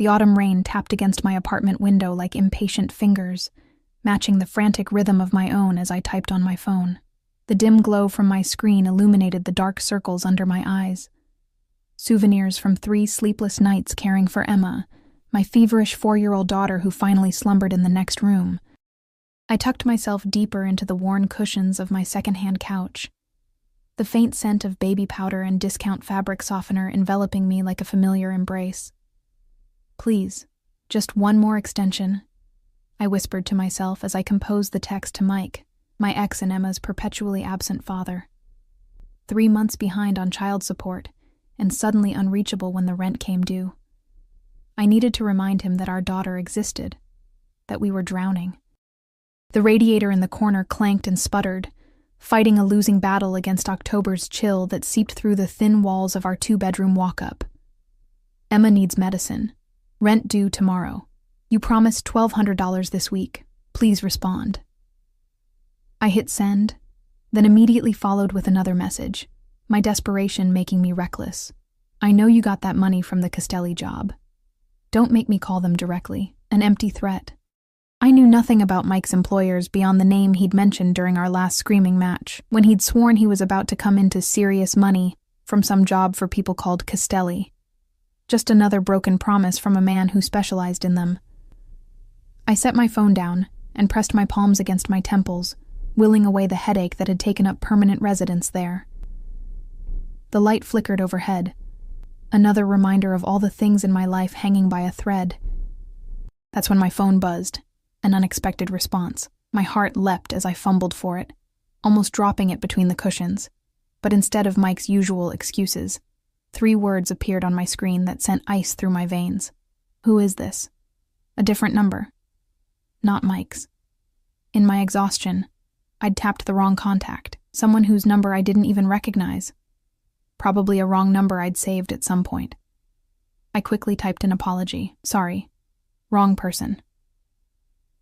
The autumn rain tapped against my apartment window like impatient fingers, matching the frantic rhythm of my own as I typed on my phone. The dim glow from my screen illuminated the dark circles under my eyes. Souvenirs from 3 sleepless nights caring for Emma, my feverish 4-year-old daughter who finally slumbered in the next room. I tucked myself deeper into the worn cushions of my secondhand couch, the faint scent of baby powder and discount fabric softener enveloping me like a familiar embrace. "Please, just one more extension," I whispered to myself as I composed the text to Mike, my ex and Emma's perpetually absent father. 3 months behind on child support, and suddenly unreachable when the rent came due. I needed to remind him that our daughter existed, that we were drowning. The radiator in the corner clanked and sputtered, fighting a losing battle against October's chill that seeped through the thin walls of our 2-bedroom walk-up. "Emma needs medicine. Rent due tomorrow. You promised $1,200 this week. Please respond." I hit send, then immediately followed with another message, my desperation making me reckless. "I know you got that money from the Castelli job. Don't make me call them directly." An empty threat. I knew nothing about Mike's employers beyond the name he'd mentioned during our last screaming match, when he'd sworn he was about to come into serious money from some job for people called Castelli. Just another broken promise from a man who specialized in them. I set my phone down and pressed my palms against my temples, willing away the headache that had taken up permanent residence there. The light flickered overhead, another reminder of all the things in my life hanging by a thread. That's when my phone buzzed, an unexpected response. My heart leapt as I fumbled for it, almost dropping it between the cushions. But instead of Mike's usual excuses, 3 words appeared on my screen that sent ice through my veins. "Who is this?" A different number. Not Mike's. In my exhaustion, I'd tapped the wrong contact, someone whose number I didn't even recognize. Probably a wrong number I'd saved at some point. I quickly typed an apology. "Sorry. Wrong person.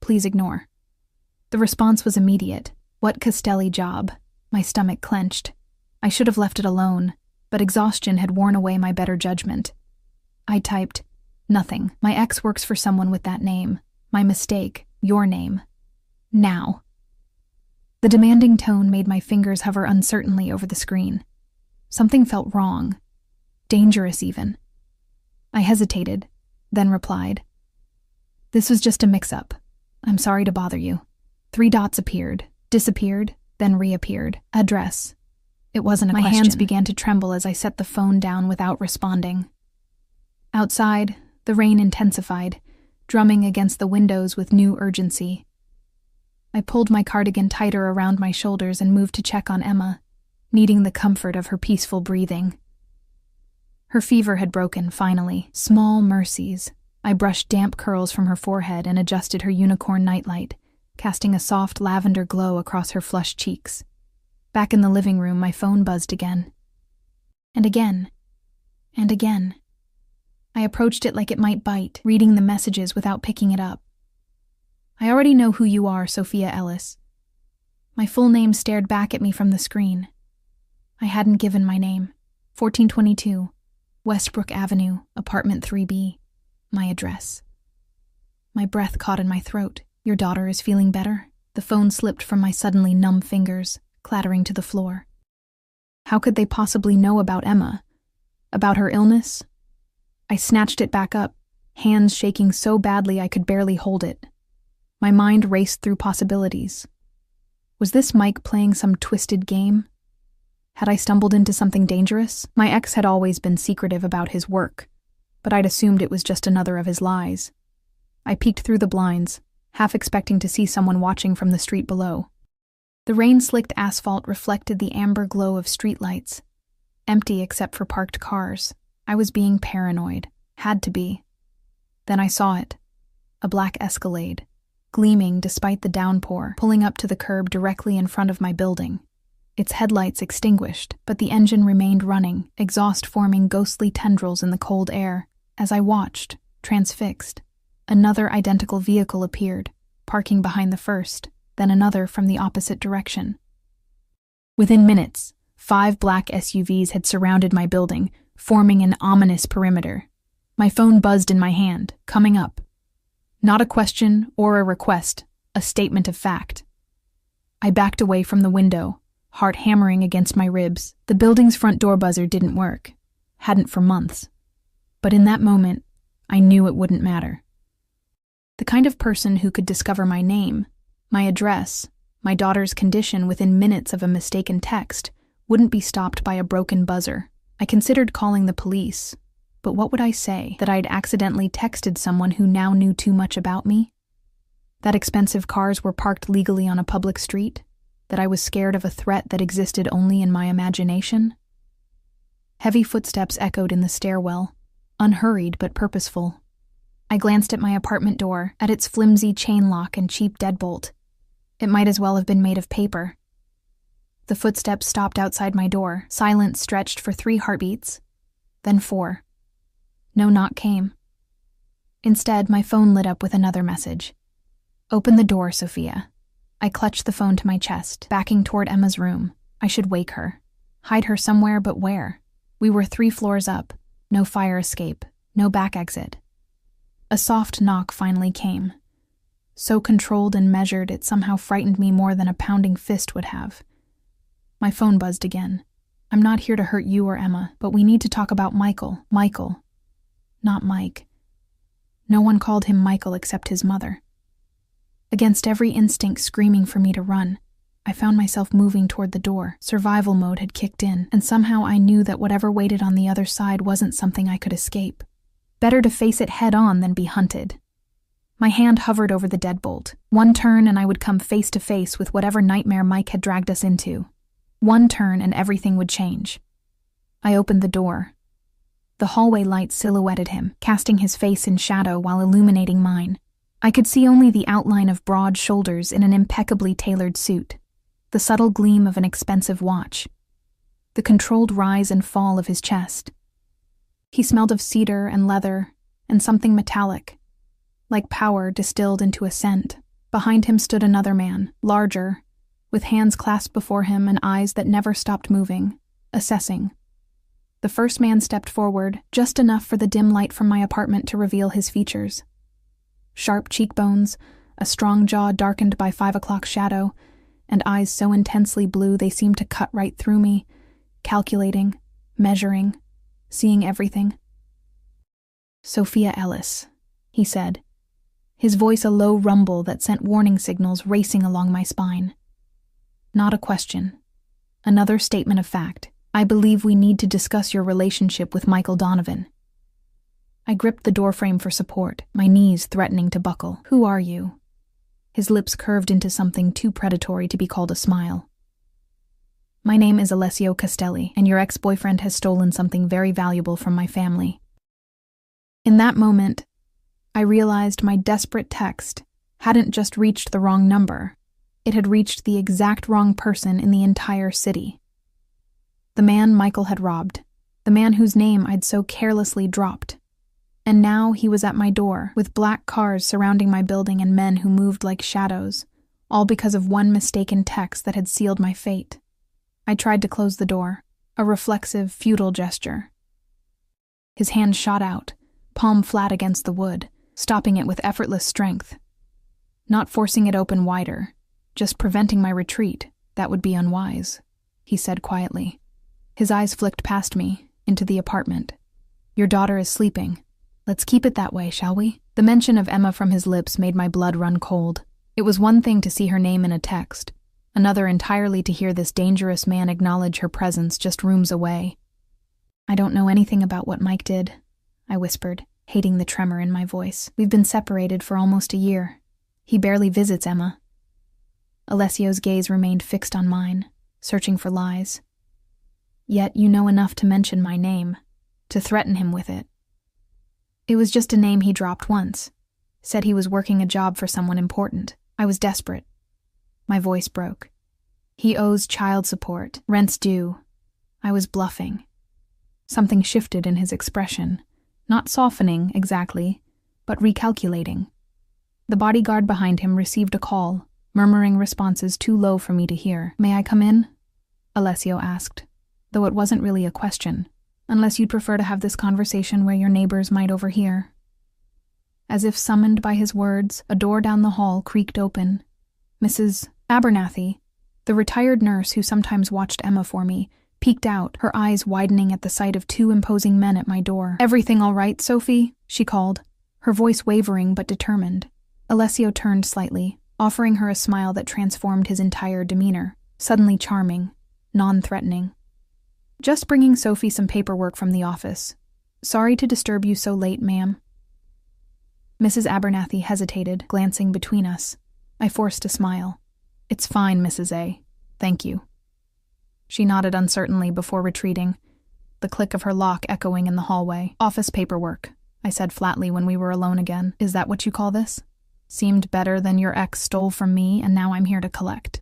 Please ignore." The response was immediate. "What Castelli job?" My stomach clenched. I should have left it alone, but exhaustion had worn away my better judgment. I typed, "Nothing. My ex works for someone with that name. My mistake. Your name. Now." The demanding tone made my fingers hover uncertainly over the screen. Something felt wrong. Dangerous, even. I hesitated, then replied, "This was just a mix-up. I'm sorry to bother you." 3 dots appeared, disappeared, then reappeared. Address. It wasn't a question. My hands began to tremble as I set the phone down without responding. Outside, the rain intensified, drumming against the windows with new urgency. I pulled my cardigan tighter around my shoulders and moved to check on Emma, needing the comfort of her peaceful breathing. Her fever had broken, finally. Small mercies. I brushed damp curls from her forehead and adjusted her unicorn nightlight, casting a soft lavender glow across her flushed cheeks. Back in the living room, my phone buzzed again. And again. And again. I approached it like it might bite, reading the messages without picking it up. "I already know who you are, Sophia Ellis." My full name stared back at me from the screen. I hadn't given my name. 1422, Westbrook Avenue, apartment 3B. My address. My breath caught in my throat. "Your daughter is feeling better?" The phone slipped from my suddenly numb fingers, clattering to the floor. How could they possibly know about Emma? About her illness? I snatched it back up, hands shaking so badly I could barely hold it. My mind raced through possibilities. Was this Mike playing some twisted game? Had I stumbled into something dangerous? My ex had always been secretive about his work, but I'd assumed it was just another of his lies. I peeked through the blinds, half expecting to see someone watching from the street below. The rain-slicked asphalt reflected the amber glow of streetlights, empty except for parked cars. I was being paranoid. Had to be. Then I saw it. A black Escalade, gleaming despite the downpour, pulling up to the curb directly in front of my building. Its headlights extinguished, but the engine remained running, exhaust forming ghostly tendrils in the cold air. As I watched, transfixed, another identical vehicle appeared, parking behind the first, then another from the opposite direction. Within minutes, 5 black SUVs had surrounded my building, forming an ominous perimeter. My phone buzzed in my hand, coming up. Not a question or a request, a statement of fact. I backed away from the window, heart hammering against my ribs. The building's front door buzzer didn't work. Hadn't for months. But in that moment, I knew it wouldn't matter. The kind of person who could discover my name, my address, my daughter's condition within minutes of a mistaken text wouldn't be stopped by a broken buzzer. I considered calling the police, but what would I say? That I'd accidentally texted someone who now knew too much about me? That expensive cars were parked legally on a public street? That I was scared of a threat that existed only in my imagination? Heavy footsteps echoed in the stairwell, unhurried but purposeful. I glanced at my apartment door, at its flimsy chain lock and cheap deadbolt. It might as well have been made of paper. The footsteps stopped outside my door. Silence stretched for 3 heartbeats, then 4. No knock came. Instead, my phone lit up with another message. "Open the door, Sophia." I clutched the phone to my chest, backing toward Emma's room. I should wake her. Hide her somewhere, but where? We were 3 floors up. No fire escape. No back exit. A soft knock finally came. So controlled and measured, it somehow frightened me more than a pounding fist would have. My phone buzzed again. "I'm not here to hurt you or Emma, but we need to talk about Michael." Michael. Not Mike. No one called him Michael except his mother. Against every instinct screaming for me to run, I found myself moving toward the door. Survival mode had kicked in, and somehow I knew that whatever waited on the other side wasn't something I could escape. Better to face it head on than be hunted. My hand hovered over the deadbolt. One turn and I would come face to face with whatever nightmare Mike had dragged us into. One turn and everything would change. I opened the door. The hallway light silhouetted him, casting his face in shadow while illuminating mine. I could see only the outline of broad shoulders in an impeccably tailored suit, the subtle gleam of an expensive watch, the controlled rise and fall of his chest. He smelled of cedar and leather and something metallic, like power distilled into a scent. Behind him stood another man, larger, with hands clasped before him and eyes that never stopped moving, assessing. The first man stepped forward, just enough for the dim light from my apartment to reveal his features. Sharp cheekbones, a strong jaw darkened by 5 o'clock shadow, and eyes so intensely blue they seemed to cut right through me, calculating, measuring, seeing everything. "Sophia Ellis," he said, his voice a low rumble that sent warning signals racing along my spine. Not a question. Another statement of fact. "I believe we need to discuss your relationship with Michael Donovan." I gripped the doorframe for support, my knees threatening to buckle. "Who are you?" His lips curved into something too predatory to be called a smile. "My name is Alessio Castelli, and your ex-boyfriend has stolen something very valuable from my family." In that moment, I realized my desperate text hadn't just reached the wrong number. It had reached the exact wrong person in the entire city. The man Michael had robbed, the man whose name I'd so carelessly dropped. And now he was at my door, with black cars surrounding my building and men who moved like shadows, all because of one mistaken text that had sealed my fate. I tried to close the door, a reflexive, futile gesture. His hand shot out, palm flat against the wood, stopping it with effortless strength. Not forcing it open wider, just preventing my retreat. That would be unwise, he said quietly. His eyes flicked past me, into the apartment. "Your daughter is sleeping. Let's keep it that way, shall we?" The mention of Emma from his lips made my blood run cold. It was one thing to see her name in a text, another entirely to hear this dangerous man acknowledge her presence just rooms away. "I don't know anything about what Mike did," I whispered, hating the tremor in my voice. "We've been separated for almost a year. He barely visits Emma." Alessio's gaze remained fixed on mine, searching for lies. "Yet you know enough to mention my name, to threaten him with it." "It was just a name he dropped once. Said he was working a job for someone important. I was desperate." My voice broke. "He owes child support, rent's due." I was bluffing. Something shifted in his expression, not softening exactly, but recalculating. The bodyguard behind him received a call, murmuring responses too low for me to hear. "May I come in?" Alessio asked, though it wasn't really a question, unless you'd prefer to have this conversation where your neighbors might overhear." As if summoned by his words, a door down the hall creaked open. Mrs. Abernathy, the retired nurse who sometimes watched Emma for me, peeked out, her eyes widening at the sight of two imposing men at my door. "Everything all right, Sophie?" she called, her voice wavering but determined. Alessio turned slightly, offering her a smile that transformed his entire demeanor, suddenly charming, non-threatening. "Just bringing Sophie some paperwork from the office. Sorry to disturb you so late, ma'am." Mrs. Abernathy hesitated, glancing between us. I forced a smile. "It's fine, Mrs. A. Thank you." She nodded uncertainly before retreating, the click of her lock echoing in the hallway. "Office paperwork," I said flatly when we were alone again. "Is that what you call this? Seemed better than your ex stole from me and now I'm here to collect."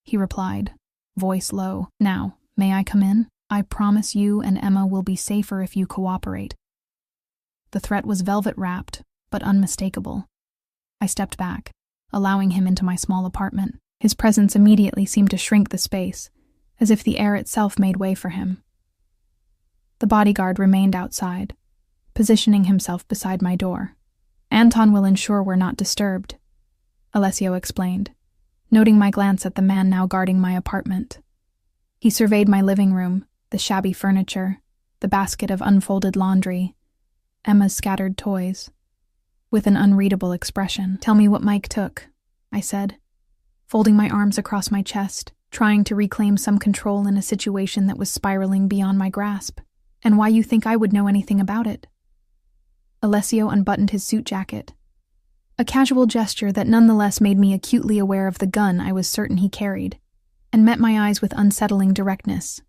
He replied, voice low. "Now, may I come in? I promise you and Emma will be safer if you cooperate." The threat was velvet-wrapped, but unmistakable. I stepped back, allowing him into my small apartment. His presence immediately seemed to shrink the space, as if the air itself made way for him. The bodyguard remained outside, positioning himself beside my door. "Anton will ensure we're not disturbed," Alessio explained, noting my glance at the man now guarding my apartment. He surveyed my living room, the shabby furniture, the basket of unfolded laundry, Emma's scattered toys, with an unreadable expression. "Tell me what Mike took," I said, folding my arms across my chest, trying to reclaim some control in a situation that was spiraling beyond my grasp, "and why you think I would know anything about it." Alessio unbuttoned his suit jacket, a casual gesture that nonetheless made me acutely aware of the gun I was certain he carried, and met my eyes with unsettling directness.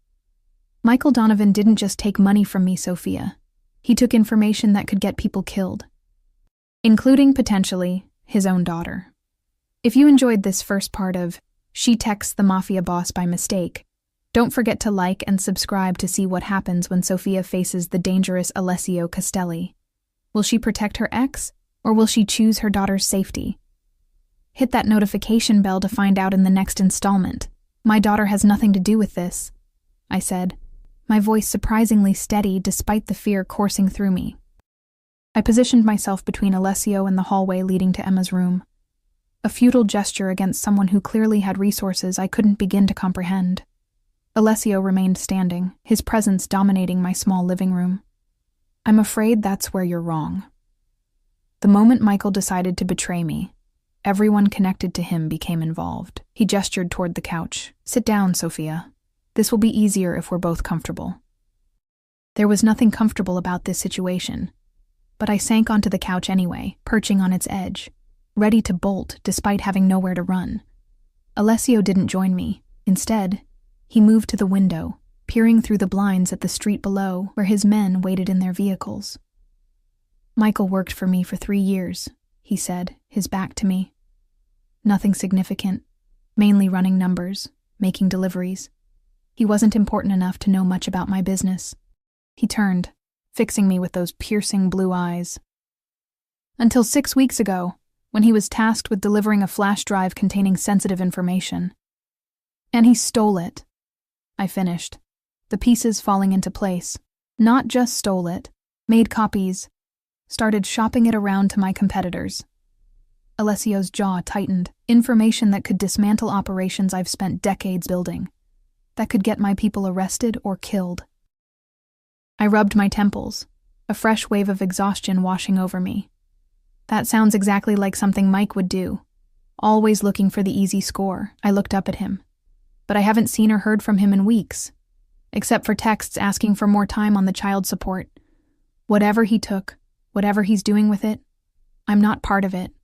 "Michael Donovan didn't just take money from me, Sophia. He took information that could get people killed, including, potentially, his own daughter." If you enjoyed this first part of She Texts the Mafia Boss by Mistake, don't forget to like and subscribe to see what happens when Sophia faces the dangerous Alessio Castelli. Will she protect her ex, or will she choose her daughter's safety? Hit that notification bell to find out in the next installment. "My daughter has nothing to do with this," I said, my voice surprisingly steady despite the fear coursing through me. I positioned myself between Alessio and the hallway leading to Emma's room, a futile gesture against someone who clearly had resources I couldn't begin to comprehend. Alessio remained standing, his presence dominating my small living room. "I'm afraid that's where you're wrong." The moment Michael decided to betray me, everyone connected to him became involved. He gestured toward the couch. "Sit down, Sophia. This will be easier if we're both comfortable." There was nothing comfortable about this situation, but I sank onto the couch anyway, perching on its edge, ready to bolt despite having nowhere to run. Alessio didn't join me. Instead, he moved to the window, peering through the blinds at the street below where his men waited in their vehicles. "Michael worked for me for 3 years," he said, his back to me. "Nothing significant, mainly running numbers, making deliveries. He wasn't important enough to know much about my business." He turned, fixing me with those piercing blue eyes. "Until 6 weeks ago, when he was tasked with delivering a flash drive containing sensitive information. And he stole it," I finished, the pieces falling into place. "Not just stole it, made copies, started shopping it around to my competitors." Alessio's jaw tightened. "Information that could dismantle operations I've spent decades building, that could get my people arrested or killed." I rubbed my temples, a fresh wave of exhaustion washing over me. That sounds exactly like something Mike would do, always looking for the easy score. I looked up at him, but I haven't seen or heard from him in weeks, except for texts asking for more time on the child support. Whatever he took, whatever he's doing with it, I'm not part of it.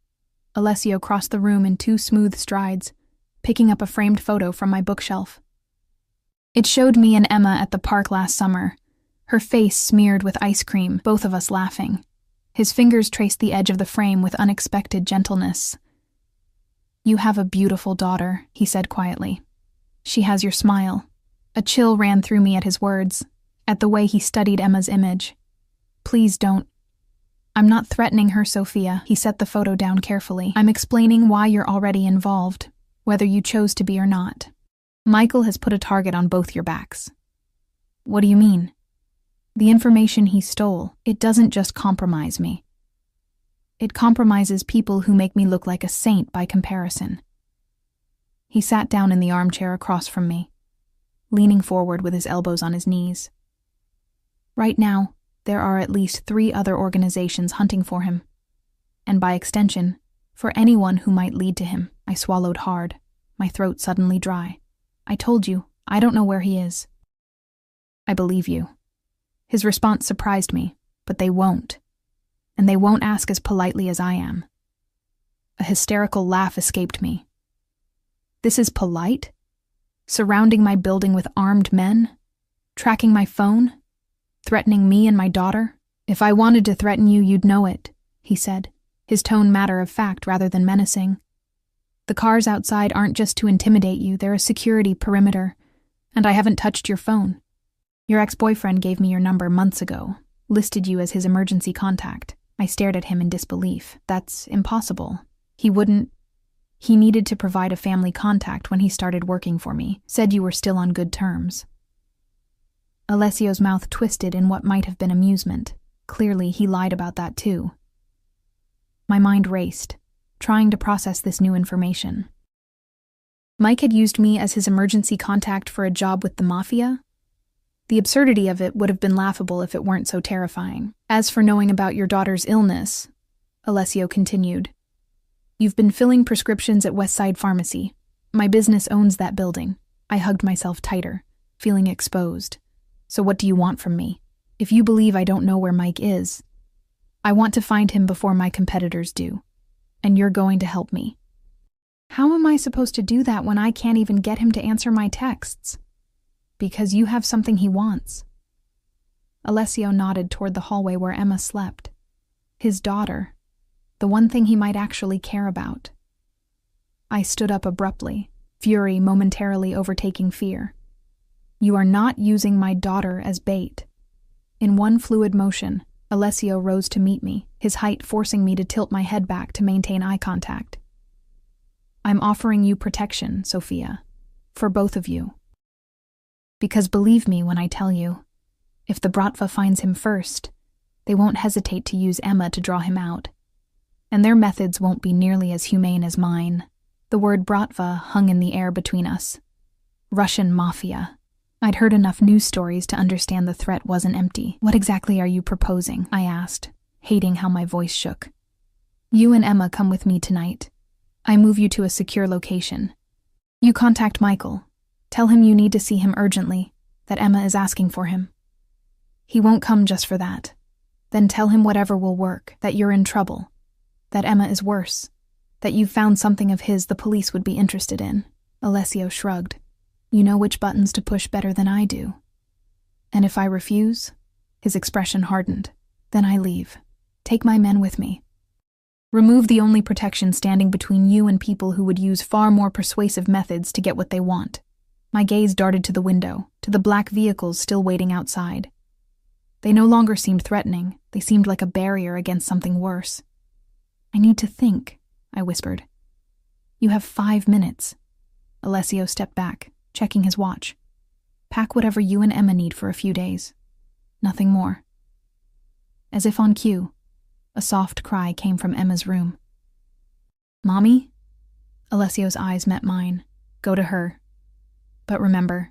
Alessio crossed the room in 2 smooth strides, picking up a framed photo from my bookshelf. It showed me and Emma at the park last summer, her face smeared with ice cream, both of us laughing. His fingers traced the edge of the frame with unexpected gentleness. "You have a beautiful daughter," he said quietly. "She has your smile." A chill ran through me at his words, at the way he studied Emma's image. "Please don't." "I'm not threatening her, Sophia." He set the photo down carefully. "I'm explaining why you're already involved, whether you chose to be or not. Michael has put a target on both your backs." "What do you mean?" The information he stole, it doesn't just compromise me. It compromises people who make me look like a saint by comparison. He sat down in the armchair across from me, leaning forward with his elbows on his knees. Right now, there are at least 3 other organizations hunting for him, and by extension, for anyone who might lead to him. I swallowed hard, my throat suddenly dry. I told you, I don't know where he is. I believe you. His response surprised me, but they won't. And they won't ask as politely as I am. A hysterical laugh escaped me. This is polite? Surrounding my building with armed men? Tracking my phone? Threatening me and my daughter? If I wanted to threaten you, you'd know it, he said, his tone matter of fact rather than menacing. The cars outside aren't just to intimidate you, they're a security perimeter, and I haven't touched your phone. Your ex-boyfriend gave me your number months ago, listed you as his emergency contact. I stared at him in disbelief. That's impossible. He needed to provide a family contact when he started working for me, said you were still on good terms. Alessio's mouth twisted in what might have been amusement. Clearly, he lied about that too. My mind raced, trying to process this new information. Mike had used me as his emergency contact for a job with the Mafia? The absurdity of it would have been laughable if it weren't so terrifying. As for knowing about your daughter's illness, Alessio continued, you've been filling prescriptions at Westside Pharmacy. My business owns that building. I hugged myself tighter, feeling exposed. So what do you want from me? If you believe I don't know where Mike is, I want to find him before my competitors do. And you're going to help me. How am I supposed to do that when I can't even get him to answer my texts? Because you have something he wants. Alessio nodded toward the hallway where Emma slept. His daughter. The one thing he might actually care about. I stood up abruptly, fury momentarily overtaking fear. You are not using my daughter as bait. In one fluid motion, Alessio rose to meet me, his height forcing me to tilt my head back to maintain eye contact. I'm offering you protection, Sophia. For both of you. Because believe me when I tell you, if the Bratva finds him first, they won't hesitate to use Emma to draw him out. And their methods won't be nearly as humane as mine. The word Bratva hung in the air between us. Russian Mafia. I'd heard enough news stories to understand the threat wasn't empty. What exactly are you proposing? I asked, hating how my voice shook. You and Emma come with me tonight. I move you to a secure location. You contact Michael. Tell him you need to see him urgently, that Emma is asking for him. He won't come just for that. Then tell him whatever will work, that you're in trouble, that Emma is worse, that you've found something of his the police would be interested in. Alessio shrugged. You know which buttons to push better than I do. And if I refuse? His expression hardened. Then I leave. Take my men with me. Remove the only protection standing between you and people who would use far more persuasive methods to get what they want. My gaze darted to the window, to the black vehicles still waiting outside. They no longer seemed threatening. They seemed like a barrier against something worse. I need to think, I whispered. You have 5 minutes. Alessio stepped back, checking his watch. Pack whatever you and Emma need for a few days. Nothing more. As if on cue, a soft cry came from Emma's room. Mommy? Alessio's eyes met mine. Go to her. But remember,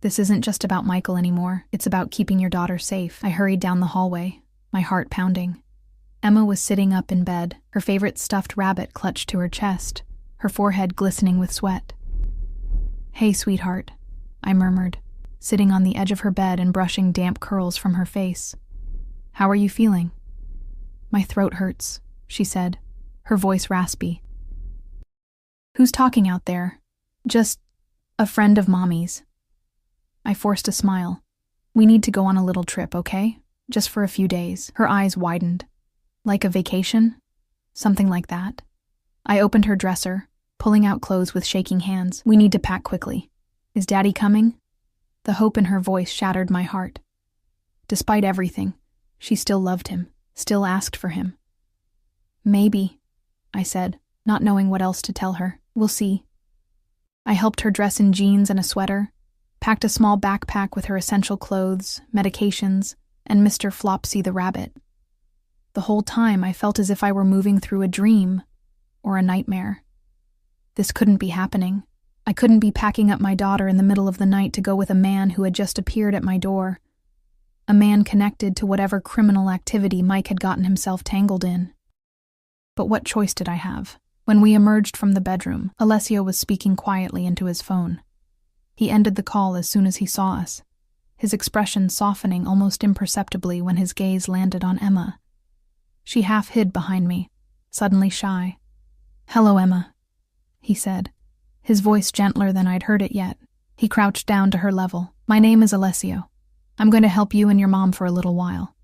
this isn't just about Michael anymore. It's about keeping your daughter safe. I hurried down the hallway, my heart pounding. Emma was sitting up in bed, her favorite stuffed rabbit clutched to her chest, her forehead glistening with sweat. Hey, sweetheart, I murmured, sitting on the edge of her bed and brushing damp curls from her face. How are you feeling? My throat hurts, she said, her voice raspy. Who's talking out there? Just a friend of Mommy's. I forced a smile. We need to go on a little trip, okay? Just for a few days. Her eyes widened. Like a vacation? Something like that. I opened her dresser, pulling out clothes with shaking hands. We need to pack quickly. Is Daddy coming? The hope in her voice shattered my heart. Despite everything, she still loved him, still asked for him. Maybe, I said, not knowing what else to tell her. We'll see. I helped her dress in jeans and a sweater, packed a small backpack with her essential clothes, medications, and Mr. Flopsy the rabbit. The whole time I felt as if I were moving through a dream or a nightmare. This couldn't be happening. I couldn't be packing up my daughter in the middle of the night to go with a man who had just appeared at my door. A man connected to whatever criminal activity Mike had gotten himself tangled in. But what choice did I have? When we emerged from the bedroom, Alessio was speaking quietly into his phone. He ended the call as soon as he saw us, his expression softening almost imperceptibly when his gaze landed on Emma. She half hid behind me, suddenly shy. "Hello, Emma," he said, his voice gentler than I'd heard it yet. He crouched down to her level. "My name is Alessio. I'm going to help you and your mom for a little while."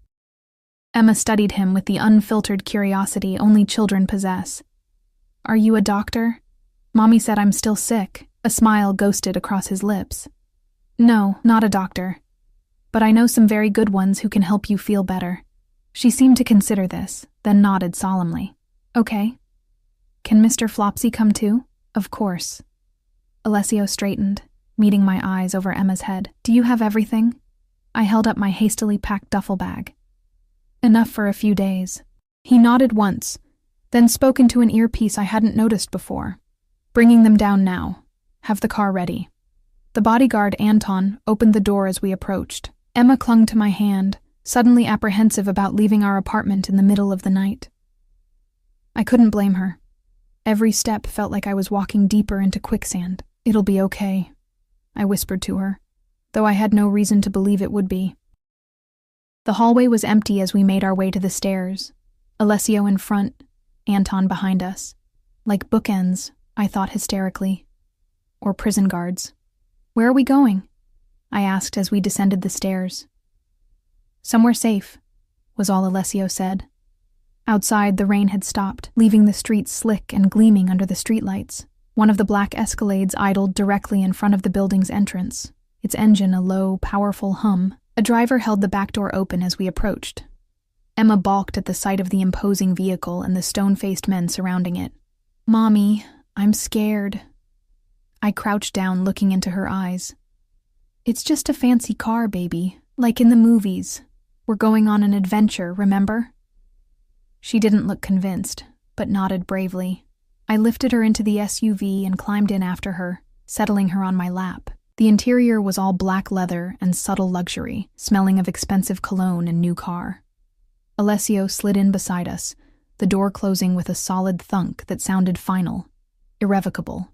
Emma studied him with the unfiltered curiosity only children possess. "Are you a doctor? Mommy said I'm still sick." A smile ghosted across his lips. "No, not a doctor. But I know some very good ones who can help you feel better." She seemed to consider this, then nodded solemnly. "Okay. Can Mr. Flopsy come too?" "Of course." Alessio straightened, meeting my eyes over Emma's head. "Do you have everything?" I held up my hastily packed duffel bag. "Enough for a few days." He nodded once, then spoke into an earpiece I hadn't noticed before. "Bringing them down now. Have the car ready." The bodyguard, Anton, opened the door as we approached. Emma clung to my hand, suddenly apprehensive about leaving our apartment in the middle of the night. I couldn't blame her. Every step felt like I was walking deeper into quicksand. "It'll be okay," I whispered to her, though I had no reason to believe it would be. The hallway was empty as we made our way to the stairs, Alessio in front, Anton behind us. Like bookends, I thought hysterically. Or prison guards. "Where are we going?" I asked as we descended the stairs. "Somewhere safe," was all Alessio said. Outside, the rain had stopped, leaving the streets slick and gleaming under the streetlights. One of the black Escalades idled directly in front of the building's entrance, its engine a low, powerful hum. A driver held the back door open as we approached. Emma balked at the sight of the imposing vehicle and the stone-faced men surrounding it. "Mommy, I'm scared." I crouched down, looking into her eyes. "It's just a fancy car, baby, like in the movies. We're going on an adventure, remember?" She didn't look convinced, but nodded bravely. I lifted her into the SUV and climbed in after her, settling her on my lap. The interior was all black leather and subtle luxury, smelling of expensive cologne and new car. Alessio slid in beside us, the door closing with a solid thunk that sounded final, irrevocable.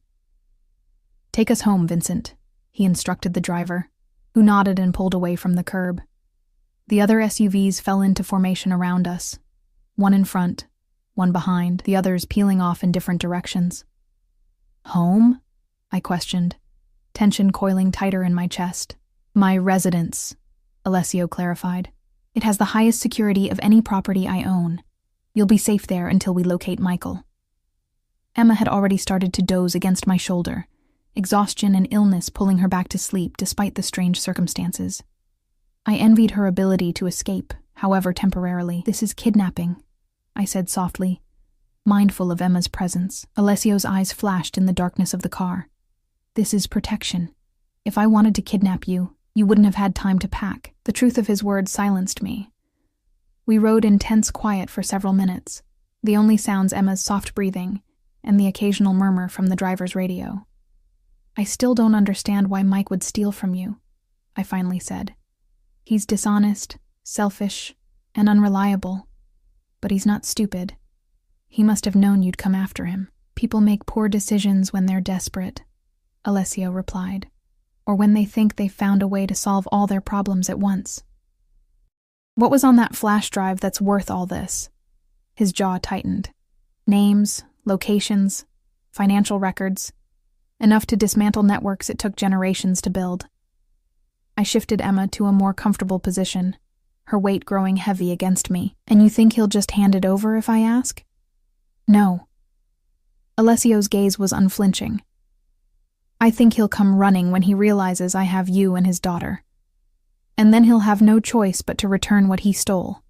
"Take us home, Vincent," he instructed the driver, who nodded and pulled away from the curb. The other SUVs fell into formation around us, one in front, one behind, the others peeling off in different directions. "Home?" I questioned, tension coiling tighter in my chest. "My residence," Alessio clarified. "It has the highest security of any property I own. You'll be safe there until we locate Michael." Emma had already started to doze against my shoulder, exhaustion and illness pulling her back to sleep despite the strange circumstances. I envied her ability to escape, however temporarily. "This is kidnapping," I said softly, mindful of Emma's presence. Alessio's eyes flashed in the darkness of the car. "This is protection. If I wanted to kidnap you, you wouldn't have had time to pack." The truth of his words silenced me. We rode in tense quiet for several minutes, the only sounds Emma's soft breathing and the occasional murmur from the driver's radio. "I still don't understand why Mike would steal from you," I finally said. "He's dishonest, selfish, and unreliable. But he's not stupid. He must have known you'd come after him." "People make poor decisions when they're desperate," Alessio replied, "or when they think they've found a way to solve all their problems at once." "What was on that flash drive that's worth all this?" His jaw tightened. "Names, locations, financial records. Enough to dismantle networks it took generations to build." I shifted Emma to a more comfortable position, her weight growing heavy against me. "And you think he'll just hand it over if I ask?" "No." Alessio's gaze was unflinching. "I think he'll come running when he realizes I have you and his daughter. And then he'll have no choice but to return what he stole."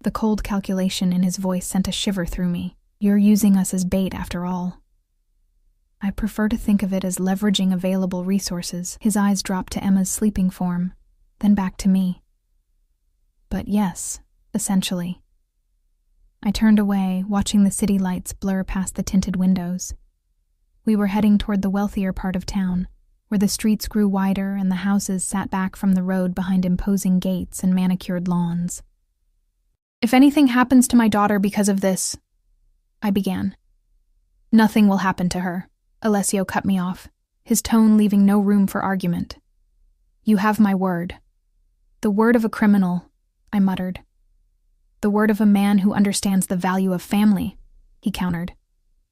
The cold calculation in his voice sent a shiver through me. "You're using us as bait after all." "I prefer to think of it as leveraging available resources." His eyes dropped to Emma's sleeping form, then back to me. but yes, essentially. I turned away, watching the city lights blur past the tinted windows. We were heading toward the wealthier part of town, where the streets grew wider and the houses sat back from the road behind imposing gates and manicured lawns. "If anything happens to my daughter because of this," I began. "Nothing will happen to her," Alessio cut me off, his tone leaving no room for argument. "You have my word." "The word of a criminal," I muttered. "The word of a man who understands the value of family," he countered.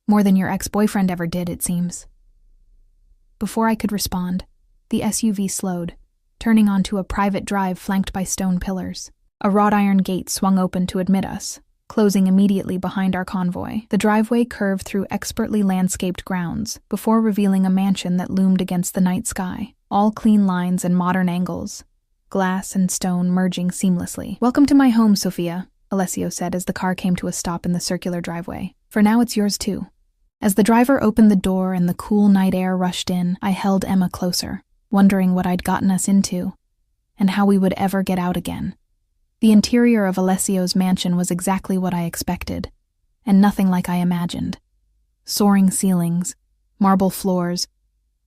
"More than your ex-boyfriend ever did, it seems." Before I could respond, the SUV slowed, turning onto a private drive flanked by stone pillars. A wrought iron gate swung open to admit us, closing immediately behind our convoy. The driveway curved through expertly landscaped grounds before revealing a mansion that loomed against the night sky, all clean lines and modern angles, glass and stone merging seamlessly. "Welcome to my home, Sophia," Alessio said as the car came to a stop in the circular driveway. "For now it's yours too." As the driver opened the door and the cool night air rushed in, I held Emma closer, wondering what I'd gotten us into, and how we would ever get out again. The interior of Alessio's mansion was exactly what I expected, and nothing like I imagined. Soaring ceilings, marble floors,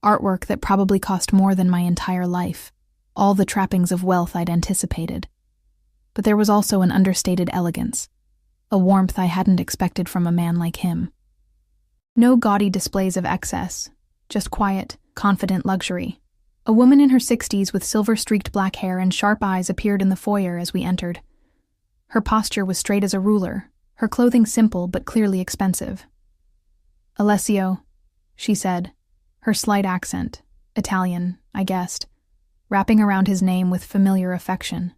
artwork that probably cost more than my entire life, all the trappings of wealth I'd anticipated. But there was also an understated elegance, a warmth I hadn't expected from a man like him. No gaudy displays of excess, just quiet, confident luxury. A woman in her 60s with silver-streaked black hair and sharp eyes appeared in the foyer as we entered. Her posture was straight as a ruler, her clothing simple but clearly expensive. "Alessio," she said, her slight accent, Italian, I guessed, wrapping around his name with familiar affection.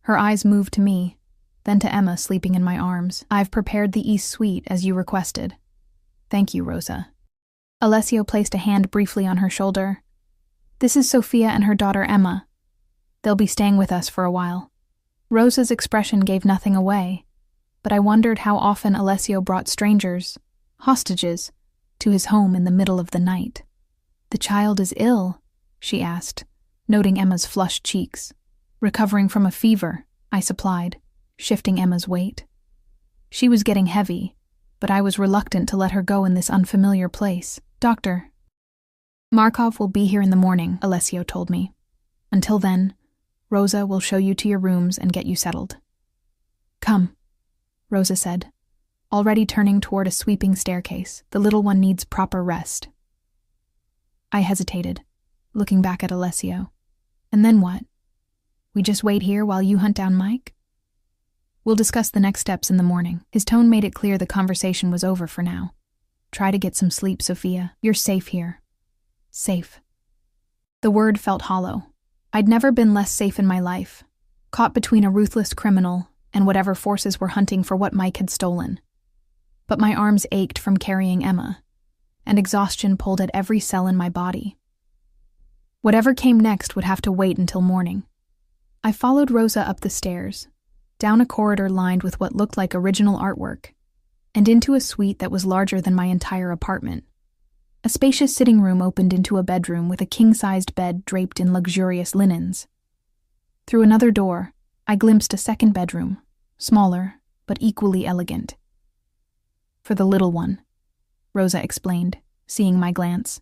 Her eyes moved to me, then to Emma sleeping in my arms. "I've prepared the East Suite as you requested." "Thank you, Rosa." Alessio placed a hand briefly on her shoulder. "This is Sophia and her daughter Emma. They'll be staying with us for a while." Rosa's expression gave nothing away, but I wondered how often Alessio brought strangers, hostages, to his home in the middle of the night. "The child is ill?" she asked, noting Emma's flushed cheeks. "Recovering from a fever," I supplied, shifting Emma's weight. She was getting heavy, but I was reluctant to let her go in this unfamiliar place. "Doctor, Markov will be here in the morning," Alessio told me. "Until then, Rosa will show you to your rooms and get you settled." "Come," Rosa said, already turning toward a sweeping staircase. "The little one needs proper rest." I hesitated, looking back at Alessio. "And then what? We just wait here while you hunt down Mike?" "We'll discuss the next steps in the morning." His tone made it clear the conversation was over for now. "Try to get some sleep, Sophia. You're safe here." Safe. The word felt hollow. I'd never been less safe in my life, caught between a ruthless criminal and whatever forces were hunting for what Mike had stolen. But my arms ached from carrying Emma, and exhaustion pulled at every cell in my body. Whatever came next would have to wait until morning. I followed Rosa up the stairs, down a corridor lined with what looked like original artwork, and into a suite that was larger than my entire apartment. A spacious sitting room opened into a bedroom with a king-sized bed draped in luxurious linens. Through another door, I glimpsed a second bedroom, smaller but equally elegant. "For the little one," Rosa explained, seeing my glance.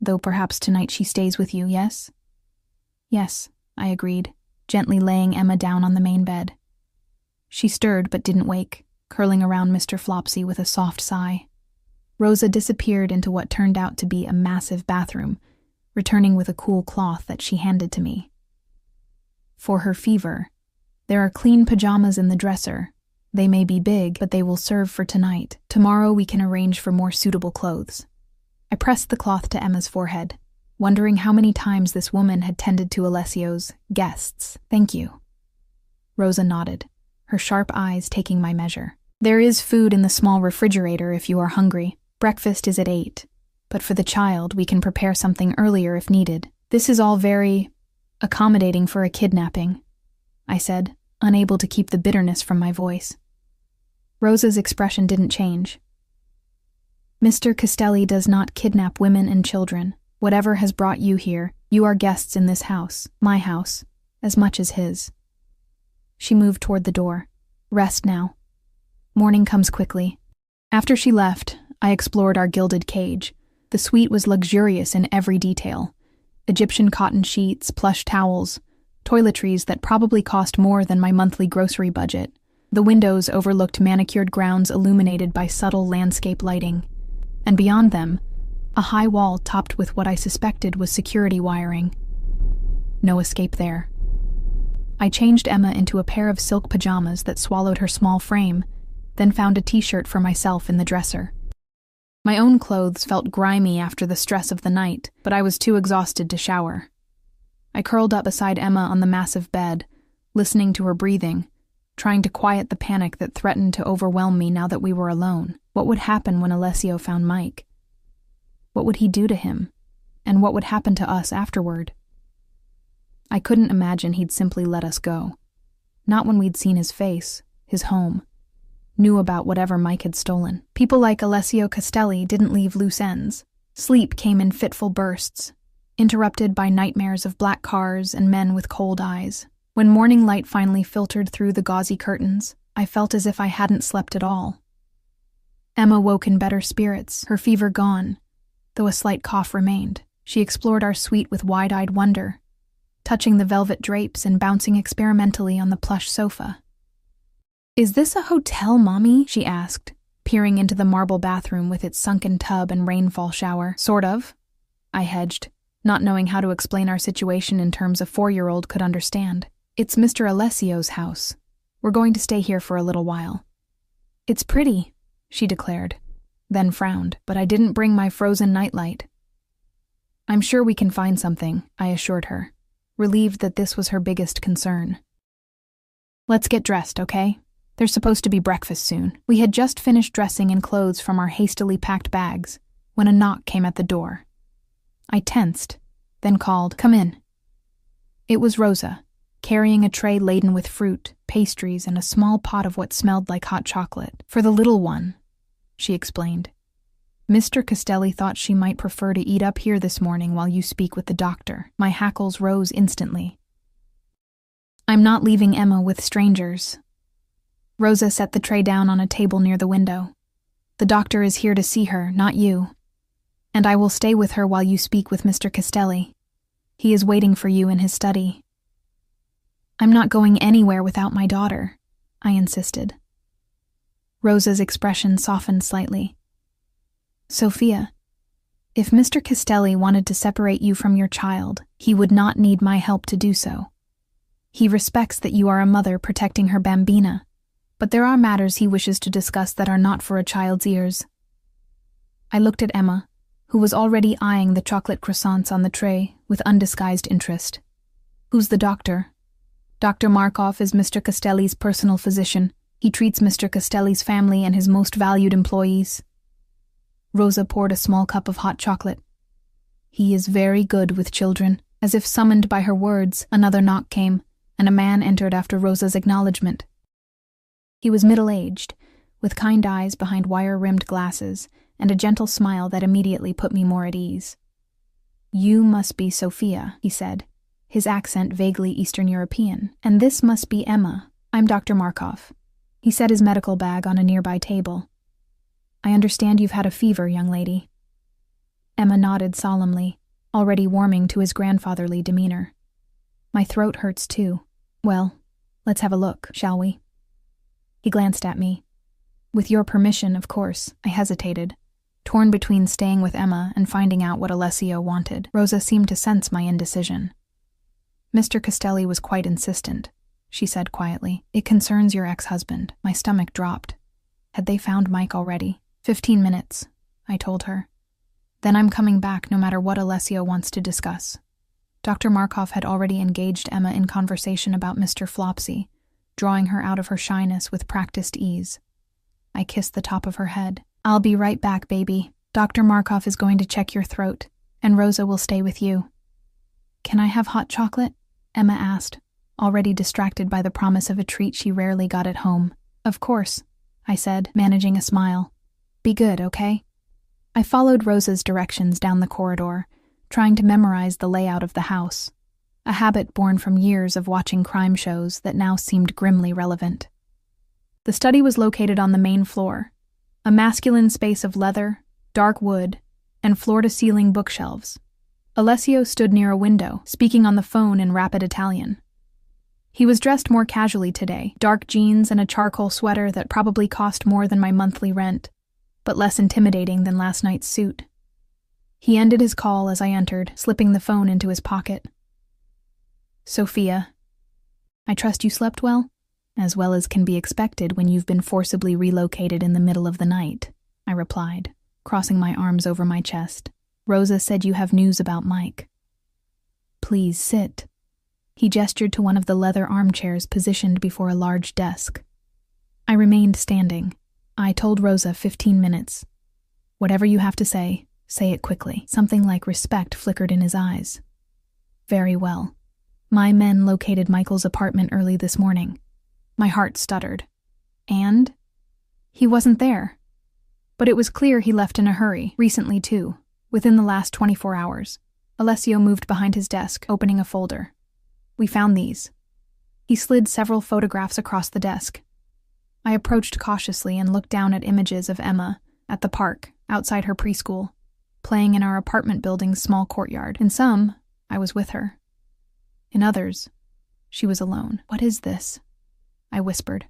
"Though perhaps tonight she stays with you, yes?" "Yes," I agreed, gently laying Emma down on the main bed. She stirred but didn't wake, curling around Mr. Flopsy with a soft sigh. Rosa disappeared into what turned out to be a massive bathroom, returning with a cool cloth that she handed to me. "For her fever, there are clean pajamas in the dresser. They may be big, but they will serve for tonight. Tomorrow we can arrange for more suitable clothes." I pressed the cloth to Emma's forehead, wondering how many times this woman had tended to Alessio's guests. "Thank you." Rosa nodded, her sharp eyes taking my measure. "There is food in the small refrigerator if you are hungry. Breakfast is at 8, but for the child we can prepare something earlier if needed. This is all very accommodating for a kidnapping," I said, unable to keep the bitterness from my voice. Rosa's expression didn't change. "Mr. Castelli does not kidnap women and children. Whatever has brought you here, you are guests in this house, my house, as much as his." She moved toward the door. Rest now. Morning comes quickly. After she left, I explored our gilded cage. The suite was luxurious in every detail. Egyptian cotton sheets, plush towels, toiletries that probably cost more than my monthly grocery budget. The windows overlooked manicured grounds illuminated by subtle landscape lighting. And beyond them, a high wall topped with what I suspected was security wiring. No escape there. I changed Emma into a pair of silk pajamas that swallowed her small frame, then found a t-shirt for myself in the dresser. My own clothes felt grimy after the stress of the night, but I was too exhausted to shower. I curled up beside Emma on the massive bed, listening to her breathing, trying to quiet the panic that threatened to overwhelm me now that we were alone. What would happen when Alessio found Mike? What would he do to him? And what would happen to us afterward? I couldn't imagine he'd simply let us go. Not when we'd seen his face, his home, knew about whatever Mike had stolen. People like Alessio Castelli didn't leave loose ends. Sleep came in fitful bursts, interrupted by nightmares of black cars and men with cold eyes. When morning light finally filtered through the gauzy curtains, I felt as if I hadn't slept at all. Emma woke in better spirits, her fever gone, though a slight cough remained. She explored our suite with wide-eyed wonder, touching the velvet drapes and bouncing experimentally on the plush sofa. "Is this a hotel, Mommy?" she asked, peering into the marble bathroom with its sunken tub and rainfall shower. "Sort of," I hedged, not knowing how to explain our situation in terms a 4-year-old could understand. "It's Mr. Alessio's house. We're going to stay here for a little while." "It's pretty," she declared, then frowned, "but I didn't bring my frozen nightlight." "I'm sure we can find something," I assured her, relieved that this was her biggest concern. "Let's get dressed, okay? There's supposed to be breakfast soon." We had just finished dressing in clothes from our hastily packed bags when a knock came at the door. I tensed, then called, "Come in." It was Rosa, carrying a tray laden with fruit, pastries, and a small pot of what smelled like hot chocolate. "For the little one," she explained. "Mr. Castelli thought she might prefer to eat up here this morning while you speak with the doctor." My hackles rose instantly. "I'm not leaving Emma with strangers." Rosa set the tray down on a table near the window. "The doctor is here to see her, not you. And I will stay with her while you speak with Mr. Castelli. He is waiting for you in his study." "I'm not going anywhere without my daughter," I insisted. Rosa's expression softened slightly. "Sophia, if Mr. Castelli wanted to separate you from your child, he would not need my help to do so. He respects that you are a mother protecting her bambina, but there are matters he wishes to discuss that are not for a child's ears." I looked at Emma, who was already eyeing the chocolate croissants on the tray with undisguised interest. "Who's the doctor?" "Dr. Markov is Mr. Castelli's personal physician. He treats Mr. Castelli's family and his most valued employees." Rosa poured a small cup of hot chocolate. "He is very good with children." As if summoned by her words, another knock came, and a man entered after Rosa's acknowledgement. He was middle-aged, with kind eyes behind wire-rimmed glasses, and a gentle smile that immediately put me more at ease. "You must be Sophia," he said, his accent vaguely Eastern European. "And this must be Emma. I'm Dr. Markov." He set his medical bag on a nearby table. "I understand you've had a fever, young lady." Emma nodded solemnly, already warming to his grandfatherly demeanor. "My throat hurts too. Well, let's have a look, shall we?" He glanced at me. With your permission, of course, I hesitated, torn between staying with Emma and finding out what Alessio wanted. Rosa seemed to sense my indecision. "Mr. Castelli was quite insistent," she said quietly. "It concerns your ex-husband." My stomach dropped. Had they found Mike already? 15 minutes, I told her. "Then I'm coming back no matter what Alessio wants to discuss." Dr. Markov had already engaged Emma in conversation about Mr. Flopsy, drawing her out of her shyness with practiced ease. I kissed the top of her head. "I'll be right back, baby. Dr. Markov is going to check your throat, and Rosa will stay with you." "Can I have hot chocolate?" Emma asked, already distracted by the promise of a treat she rarely got at home. "Of course," I said, managing a smile. "Be good, okay?" I followed Rosa's directions down the corridor, trying to memorize the layout of the house. a habit born from years of watching crime shows that now seemed grimly relevant. The study was located on the main floor, a masculine space of leather, dark wood, and floor-to-ceiling bookshelves. Alessio stood near a window, speaking on the phone in rapid Italian. He was dressed more casually today, dark jeans and a charcoal sweater that probably cost more than my monthly rent, but less intimidating than last night's suit. He ended his call as I entered, slipping the phone into his pocket. Sophia, I trust you slept well? As well as can be expected when you've been forcibly relocated in the middle of the night, I replied, crossing my arms over my chest. Rosa said you have news about Mike. Please sit. He gestured to one of the leather armchairs positioned before a large desk. I remained standing. I told Rosa 15 minutes. Whatever you have to say it quickly. Something like respect flickered in his eyes. Very well. My men located Michael's apartment early this morning. My heart stuttered. And? He wasn't there. But it was clear he left in a hurry, recently too, within the last 24 hours. Alessio moved behind his desk, opening a folder. We found these. He slid several photographs across the desk. I approached cautiously and looked down at images of Emma at the park, outside her preschool, playing in our apartment building's small courtyard. In some, I was with her. In others, she was alone. What is this? I whispered,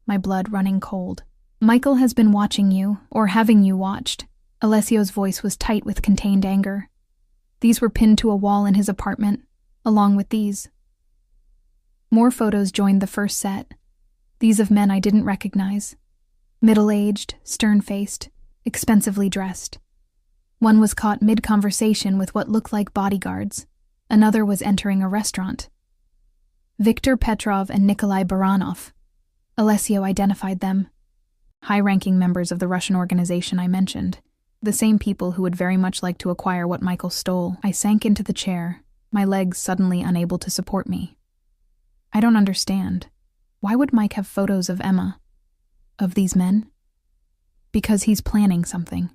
my blood running cold. Michael has been watching you, or having you watched. Alessio's voice was tight with contained anger. These were pinned to a wall in his apartment, along with these. More photos joined the first set, these of men I didn't recognize. Middle-aged, stern-faced, expensively dressed. One was caught mid-conversation with what looked like bodyguards. Another was entering a restaurant. Viktor Petrov and Nikolai Baranov. Alessio identified them. High-ranking members of the Russian organization I mentioned. The same people who would very much like to acquire what Michael stole. I sank into the chair, my legs suddenly unable to support me. I don't understand. Why would Mike have photos of Emma? Of these men? Because he's planning something.